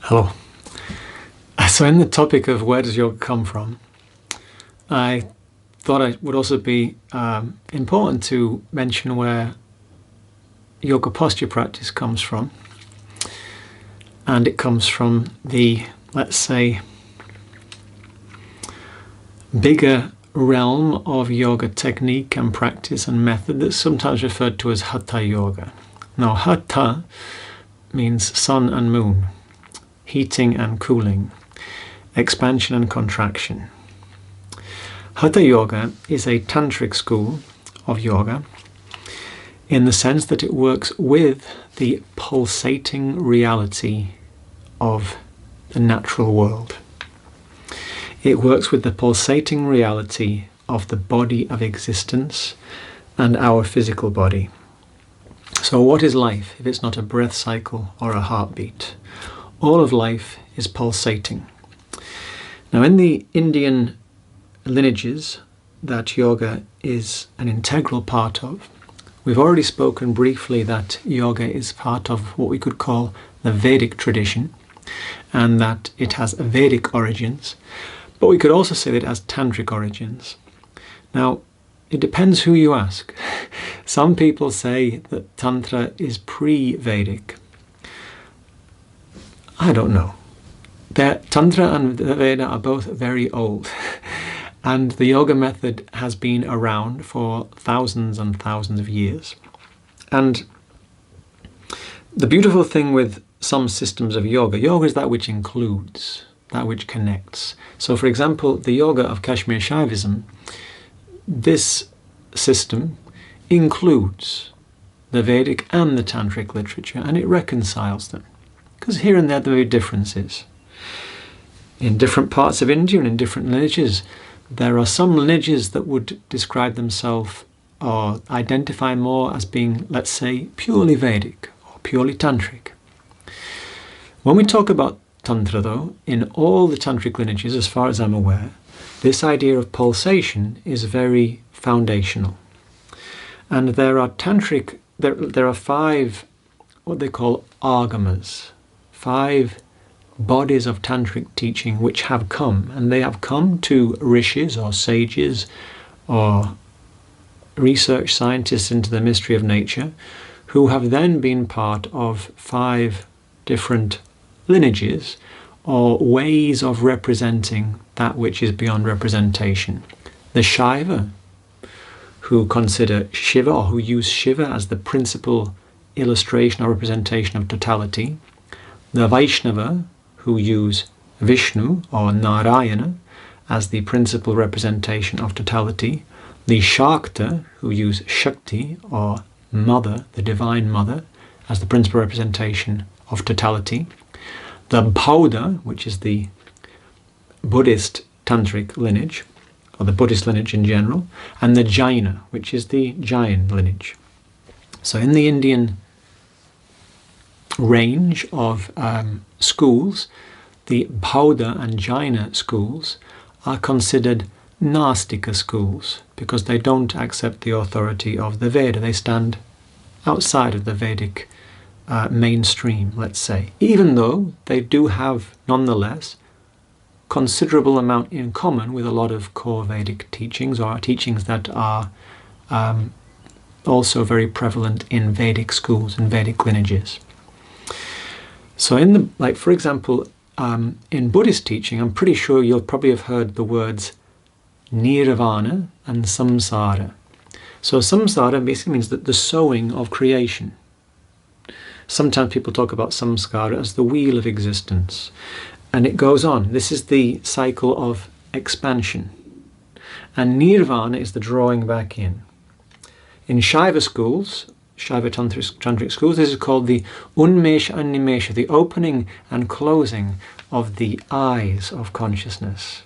Hello. So in the topic of where does yoga come from, I thought it would also be important to mention where yoga posture practice comes from. And it comes from the, let's say, bigger realm of yoga technique and practice and method that's sometimes referred to as Hatha yoga. Now, Hatha means sun and moon, heating and cooling, expansion and contraction. Hatha yoga is a tantric school of yoga in the sense that it works with the pulsating reality of the natural world. It works with the pulsating reality of the body of existence and our physical body. So what is life if it's not a breath cycle or a heartbeat? All of life is pulsating. Now, in the Indian lineages that yoga is an integral part of, we've already spoken briefly that yoga is part of what we could call the Vedic tradition and that it has Vedic origins, but we could also say that it has tantric origins. Now, it depends who you ask. Some people say that Tantra is pre-Vedic. I don't know. Tantra and the Veda are both very old, and the yoga method has been around for thousands and thousands of years. And the beautiful thing with some systems of yoga is that which includes, that which connects. So, for example, the yoga of Kashmir Shaivism, this system includes the Vedic and the Tantric literature, and it reconciles them. Because here and there are differences. In different parts of India and in different lineages, there are some lineages that would describe themselves or identify more as being, let's say, purely Vedic or purely Tantric. When we talk about Tantra, though, in all the Tantric lineages, as far as I'm aware, this idea of pulsation is very foundational. And there are there are 5 what they call agamas, 5 bodies of tantric teaching which have come, and they have come to rishis or sages or research scientists into the mystery of nature, who have then been part of 5 different lineages or ways of representing that which is beyond representation. The Shaiva, who consider Shiva or who use Shiva as the principal illustration or representation of totality. The Vaishnava, who use Vishnu or Narayana as the principal representation of totality. The Shakta, who use Shakti or Mother, the Divine Mother, as the principal representation of totality. The Bauddha, which is the Buddhist Tantric lineage, or the Buddhist lineage in general, and the Jaina, which is the Jain lineage. So in the Indian range of schools, the Bauddha and Jaina schools are considered Nastika schools because they don't accept the authority of the Veda. They stand outside of the Vedic mainstream, let's say, even though they do have, nonetheless, considerable amount in common with a lot of core Vedic teachings or teachings that are also very prevalent in Vedic schools and Vedic lineages. So for example, in Buddhist teaching, I'm pretty sure you'll probably have heard the words nirvana and samsara. So samsara basically means that the sowing of creation. Sometimes people talk about samskara as the wheel of existence. And it goes on. This is the cycle of expansion. And nirvana is the drawing back in. In Shaiva schools, Shaiva Tantric schools, this is called the Unmesha and Nimesha, the opening and closing of the eyes of consciousness,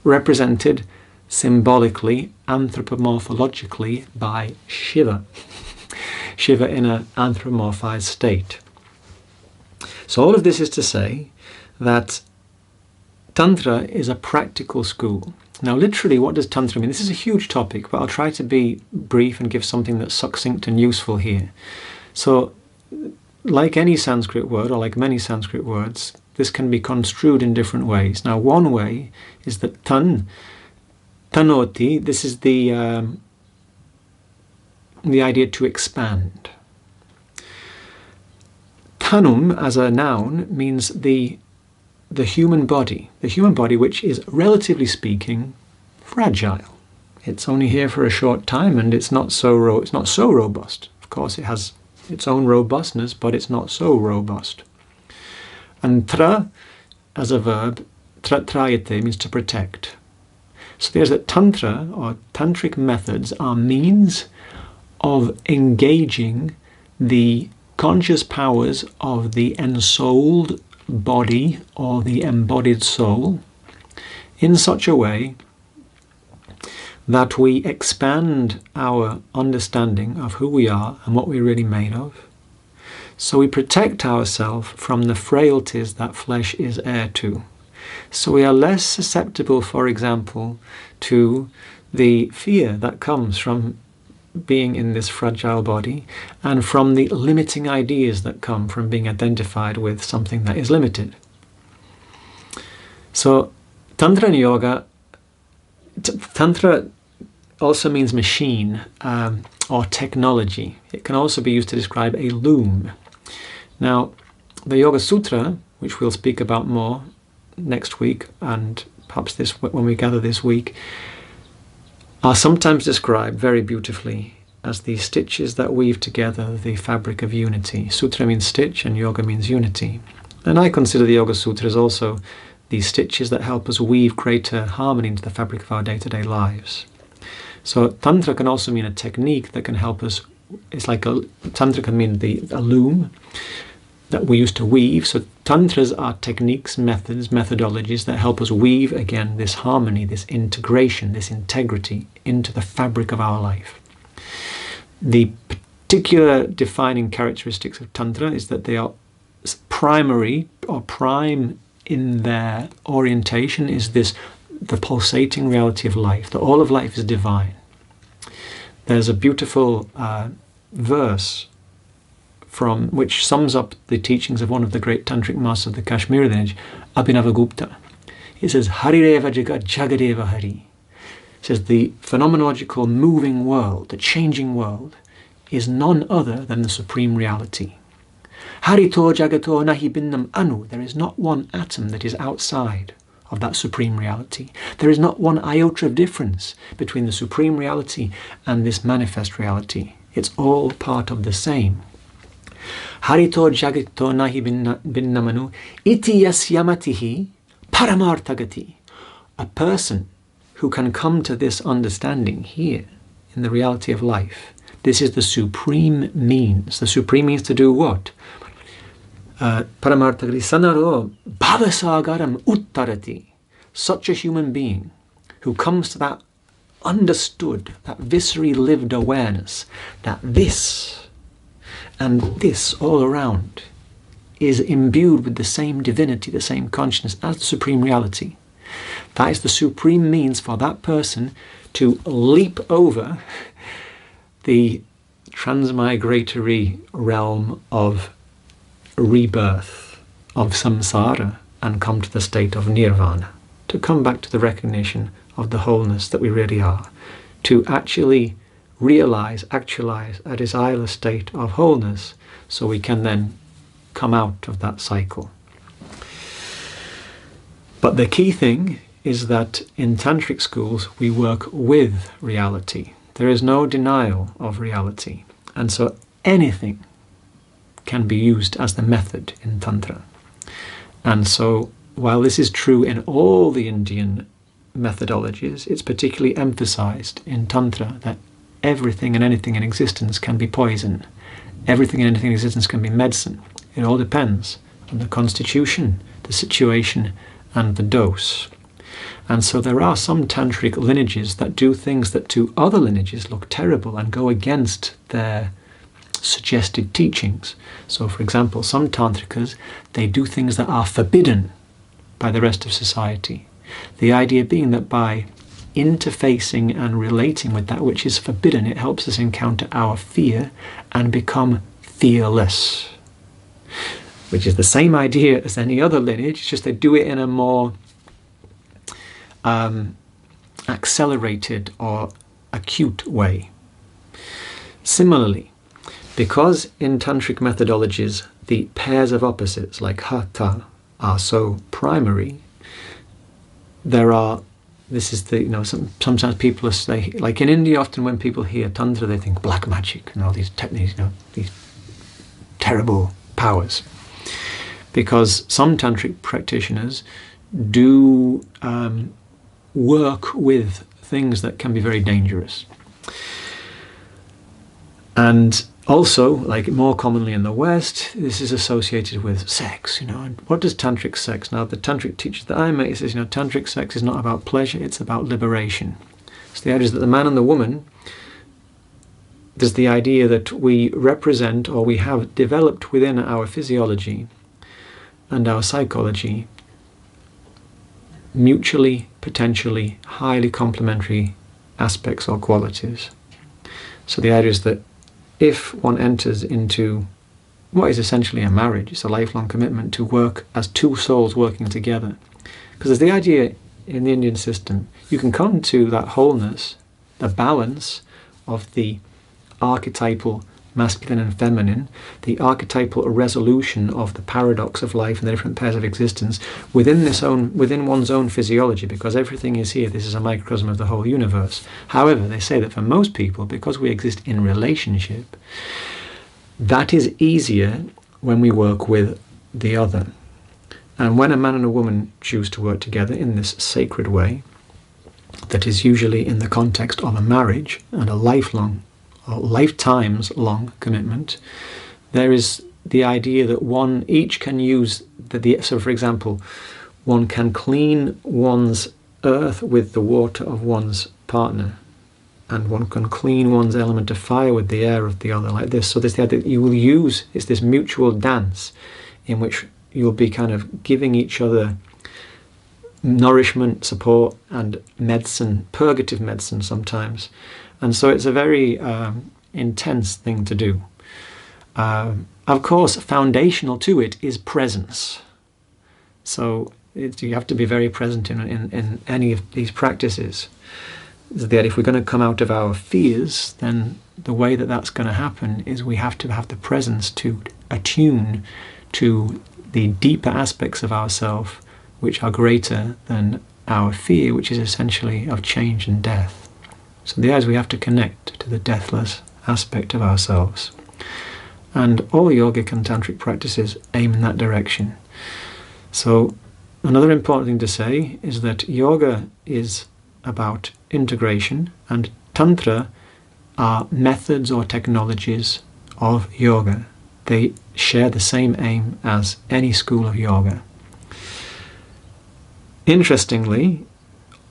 represented symbolically, anthropomorphologically by Shiva. Shiva in an anthropomorphized state. So all of this is to say that Tantra is a practical school. Now, literally, what does Tantra mean? This is a huge topic, but I'll try to be brief and give something that's succinct and useful here. So like any Sanskrit word, or like many Sanskrit words, this can be construed in different ways. Now, one way is that tanoti, this is the idea to expand. Tanum, as a noun, means the human body. The human body, which is, relatively speaking, fragile. It's only here for a short time, and it's not so robust. Of course, it has its own robustness, but it's not so robust. And tra, as a verb, trayate, means to protect. So there's that tantra, or tantric methods, are means of engaging the conscious powers of the ensouled body, or the embodied soul, in such a way that we expand our understanding of who we are and what we're really made of. So we protect ourselves from the frailties that flesh is heir to. So we are less susceptible, for example, to the fear that comes from being in this fragile body, and from the limiting ideas that come from being identified with something that is limited. So Tantra and Yoga, Tantra also means machine or technology. It can also be used to describe a loom. Now, the Yoga Sutra, which we'll speak about more next week, and perhaps when we gather this week, are sometimes described very beautifully as the stitches that weave together the fabric of unity. Sutra means stitch, and yoga means unity. And I consider the Yoga Sutra as also the stitches that help us weave greater harmony into the fabric of our day-to-day lives. So Tantra can also mean a technique that can help us. It's like Tantra can mean a loom that we use to weave. So Tantras are techniques, methods, methodologies that help us weave, again, this harmony, this integration, this integrity into the fabric of our life. The particular defining characteristics of Tantra is that they are primary, or prime in their orientation, is the pulsating reality of life, that all of life is divine. There's a beautiful verse which sums up the teachings of one of the great tantric masters of the Kashmiri lineage, Abhinavagupta. It says, Harireva Jagat Jagadeva Hari. It says the phenomenological moving world, the changing world, is none other than the supreme reality. Harito Jagato Nahi Binnam Anu. There is not one atom that is outside of that supreme reality. There is not one iota of difference between the supreme reality and this manifest reality. It's all part of the same. Harito Jagato Nahi Binnam Anu iti yasyamatihi paramartagati. A person who can come to this understanding here in the reality of life. This is the supreme means. The supreme means to do what? Paramartagati sanaro bhavasagaram uttarati. Such a human being who comes to that understood, that viscerally lived awareness, that this and this all around is imbued with the same divinity, the same consciousness as the supreme reality. That is the supreme means for that person to leap over the transmigratory realm of rebirth, of samsara, and come to the state of nirvana, to come back to the recognition of the wholeness that we really are, to actually realize, actualize a desireless state of wholeness, so we can then come out of that cycle. But the key thing is that in tantric schools we work with reality. There is no denial of reality, and so anything can be used as the method in Tantra. And so while this is true in all the Indian methodologies, it's particularly emphasized in Tantra that everything and anything in existence can be poison. Everything and anything in existence can be medicine. It all depends on the constitution, the situation, and the dose. And so there are some tantric lineages that do things that to other lineages look terrible and go against their suggested teachings. So, for example, some tantrikas, they do things that are forbidden by the rest of society. The idea being that by interfacing and relating with that which is forbidden, it helps us encounter our fear and become fearless. which is the same idea as any other lineage, it's just they do it in a more accelerated or acute way. Similarly, because in tantric methodologies the pairs of opposites like hatha are so primary, sometimes people say, like in India, often when people hear tantra, they think black magic and all these techniques, these terrible powers. Because some tantric practitioners do work with things that can be very dangerous. And also, like more commonly in the West, this is associated with sex, and what does tantric sex? Now, the tantric teacher that I met says, tantric sex is not about pleasure, it's about liberation. So the idea is that the man and the woman, there's the idea that we represent, or we have developed within our physiology and our psychology, mutually, potentially, highly complementary aspects or qualities. So the idea is that if one enters into what is essentially a marriage, it's a lifelong commitment to work as two souls working together. Because there's the idea in the Indian system, you can come to that wholeness, the balance of the archetypal masculine and feminine, the archetypal resolution of the paradox of life and the different pairs of existence within one's own physiology, because everything is here. This is a microcosm of the whole universe. However, they say that for most people, because we exist in relationship, that is easier when we work with the other. And when a man and a woman choose to work together in this sacred way, that is usually in the context of a marriage and a lifelong or lifetimes long commitment, there is the idea that each can use so for example, one can clean one's earth with the water of one's partner, and one can clean one's element of fire with the air of the other, like this. So there's the idea that you will use, it's this mutual dance in which you'll be kind of giving each other nourishment, support, and medicine, purgative medicine sometimes. And so it's a very intense thing to do. Of course, foundational to it is presence. So you have to be very present in any of these practices. That if we're going to come out of our fears, then the way that that's going to happen is we have to have the presence to attune to the deeper aspects of ourself, which are greater than our fear, which is essentially of change and death. So the idea is we have to connect to the deathless aspect of ourselves. And all yogic and tantric practices aim in that direction. So another important thing to say is that yoga is about integration, and tantra are methods or technologies of yoga. They share the same aim as any school of yoga. Interestingly,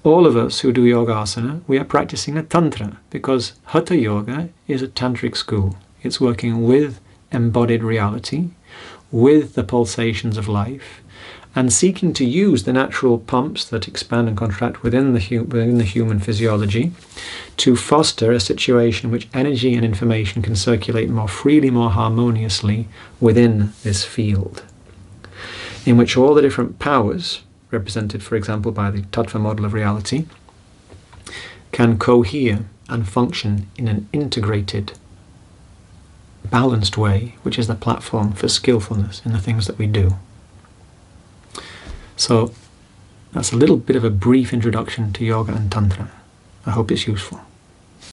all of us who do yogasana, we are practicing a tantra, because hatha yoga is a tantric school. It's working with embodied reality, with the pulsations of life, and seeking to use the natural pumps that expand and contract within the human physiology to foster a situation in which energy and information can circulate more freely, more harmoniously within this field, in which all the different powers, represented, for example, by the tattva model of reality, can cohere and function in an integrated, balanced way, which is the platform for skillfulness in the things that we do. So that's a little bit of a brief introduction to yoga and tantra. I hope it's useful.